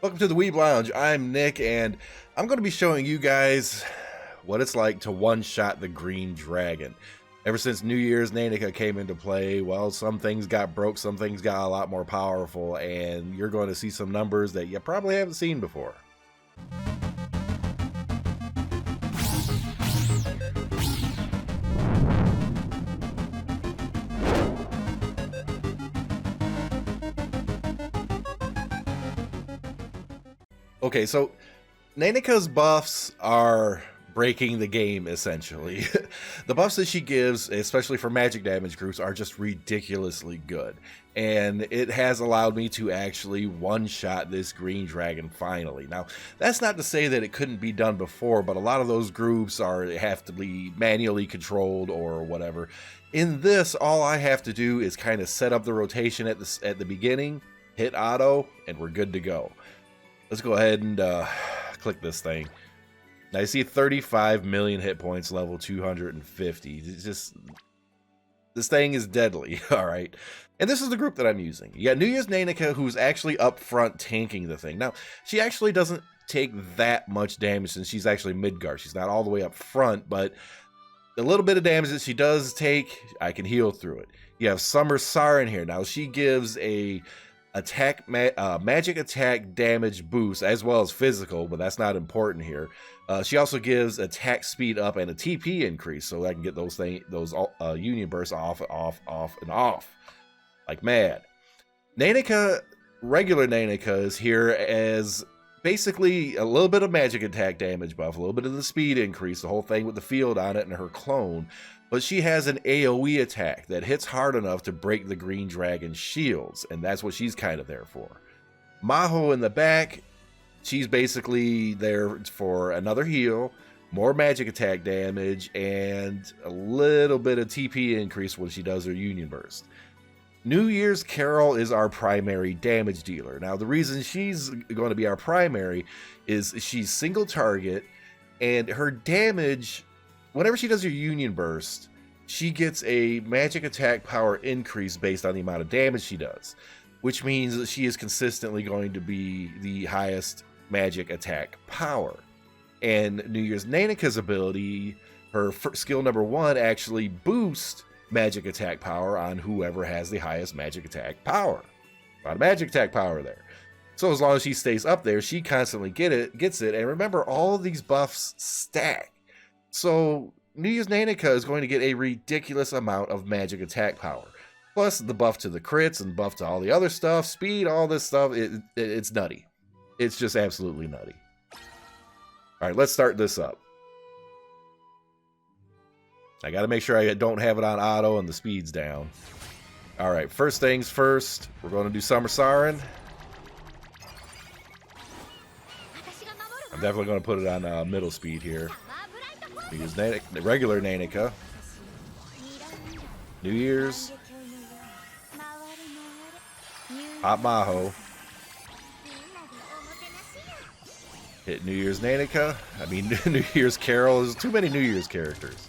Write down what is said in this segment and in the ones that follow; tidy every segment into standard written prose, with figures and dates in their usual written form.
Welcome to the weeblounge. I'm Nick, and I'm going to be showing you guys what it's like to one-shot the green dragon. Ever since New Year's Neneka came into play, well, some things got broke, some things got a lot more powerful, and you're going to see some numbers that you probably haven't seen before. Okay, so Neneka's buffs are breaking the game, essentially. The buffs that she gives, especially for magic damage groups, are just ridiculously good. And it has allowed me to actually one-shot this green dragon finally. Now, that's not to say that it couldn't be done before, but a lot of those groups have to be manually controlled or whatever. In this, all I have to do is kind of set up the rotation at the beginning, hit auto, and we're good to go. Let's go ahead and click this thing. Now you see 35 million hit points, level 250. It's just, this thing is deadly, all right? And this is the group that I'm using. You got New Year's Neneka, who's actually up front tanking the thing. Now, she actually doesn't take that much damage since she's actually Midgar. She's not all the way up front, but the little bit of damage that she does take, I can heal through it. You have Summer Siren here. Now, she gives a magic attack damage boost as well as physical, but that's not important here. She also gives attack speed up and a TP increase, so I can get those union bursts off like mad. Neneka, regular Neneka, is here as basically a little bit of magic attack damage buff, a little bit of the speed increase, the whole thing with the field on it and her clone. But she has an AoE attack that hits hard enough to break the green dragon's shields, and that's what she's kind of there for. Maho in the back, she's basically there for another heal, more magic attack damage, and a little bit of TP increase when she does her Union Burst. New Year's Carol is our primary damage dealer. Now, the reason she's going to be our primary is she's single target, and her damage, whenever she does her Union Burst, she gets a magic attack power increase based on the amount of damage she does, which means that she is consistently going to be the highest magic attack power. And New Year's Neneka's ability, her skill number 1, actually boosts magic attack power on whoever has the highest magic attack power. A lot of magic attack power there. So as long as she stays up there, she constantly gets it. And remember, all of these buffs stack. So New Year's Neneka is going to get a ridiculous amount of magic attack power. Plus the buff to the crits and buff to all the other stuff, speed, all this stuff, it's nutty. It's just absolutely nutty. All right, let's start this up. I got to make sure I don't have it on auto and the speed's down. All right, first things first, we're going to do Summer Siren. I'm definitely going to put it on middle speed here. Use regular Neneka. New Year's. Hot Maho. Hit New Year's Neneka. I mean, New Year's Carol. There's too many New Year's characters.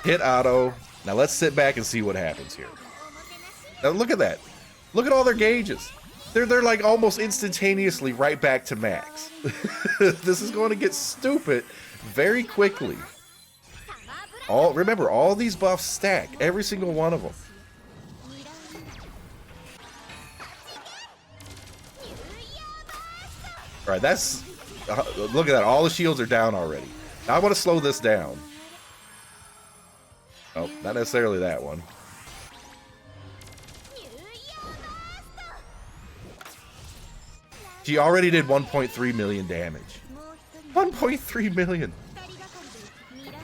Hit auto. Now let's sit back and see what happens here. Now look at that. Look at all their gauges. They're like almost instantaneously right back to max. This is going to get stupid very quickly. Remember, all these buffs stack, every single one of them. All right, that's look at that. All the shields are down already. Now I want to slow this down. Oh, not necessarily that one. She already did 1.3 million damage. 1.3 million.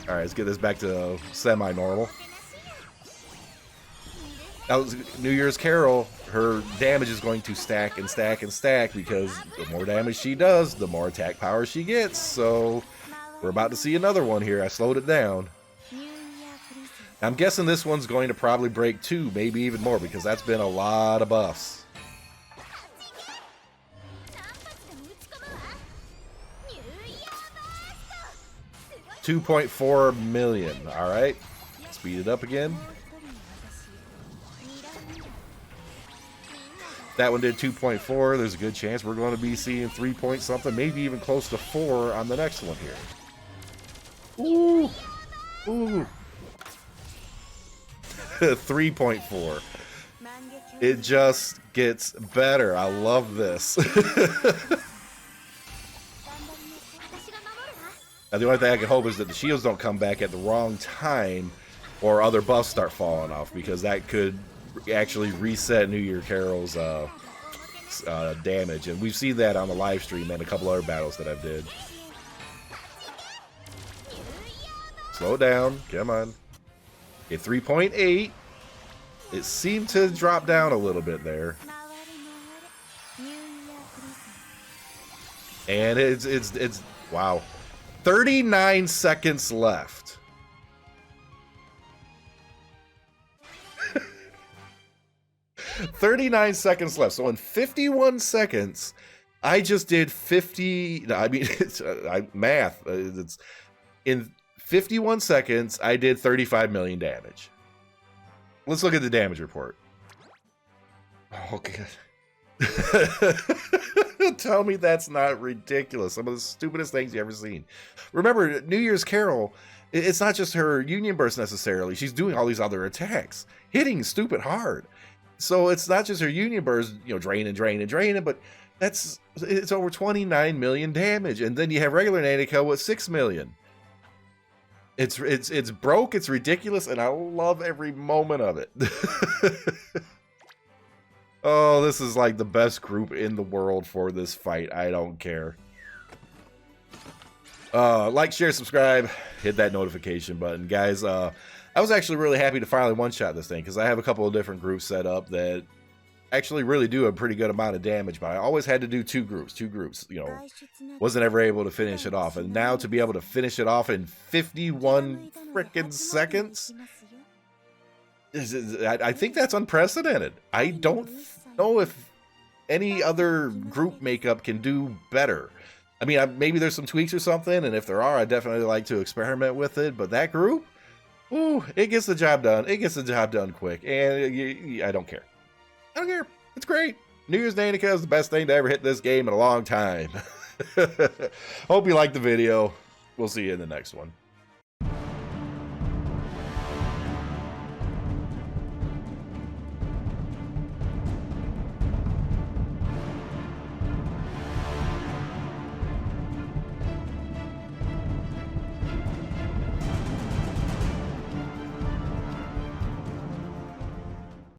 All right, let's get this back to semi-normal. Now, New Year's Carol, her damage is going to stack and stack and stack because the more damage she does, the more attack power she gets. So we're about to see another one here. I slowed it down. I'm guessing this one's going to probably break 2, maybe even more, because that's been a lot of buffs. 2.4 million. All right, speed it up again. That one did 2.4. There's a good chance we're going to be seeing 3 point something, maybe even close to 4 on the next one here. Ooh. Ooh. 3.4. It just gets better. I love this. Now, the only thing I can hope is that the shields don't come back at the wrong time or other buffs start falling off, because that could actually reset New Year Carol's damage. And we've seen that on the live stream and a couple other battles that I've did. Slow down. Come on. At 3.8. It seemed to drop down a little bit there. And it's wow. 39 seconds left. $39 seconds left. So in 51 seconds, I just did 50. I mean, it's math. It's in 51 seconds, I did 35 million damage. Let's look at the damage report. Oh, God. Tell me that's not ridiculous. Some of the stupidest things you ever seen. Remember, New Year's Carol, it's not just her Union Burst necessarily. She's doing all these other attacks, hitting stupid hard. So it's not just her Union Burst, you know, draining, but it's over 29 million damage. And then you have regular Neneka with 6 million. It's broke, it's ridiculous, and I love every moment of it. Oh, this is like the best group in the world for this fight. I don't care. Like, share, subscribe, hit that notification button. Guys, I was actually really happy to finally one-shot this thing, because I have a couple of different groups set up that actually really do a pretty good amount of damage, but I always had to do two groups, you know, wasn't ever able to finish it off. And now to be able to finish it off in 51 freaking seconds, I think that's unprecedented. I don't know if any other group makeup can do better. I mean, maybe there's some tweaks or something, and if there are, I definitely like to experiment with it, but that group, ooh, it gets the job done. It gets the job done quick, and I don't care. I don't care. It's great. New Year's Neneka is the best thing to ever hit this game in a long time. Hope you liked the video. We'll see you in the next one.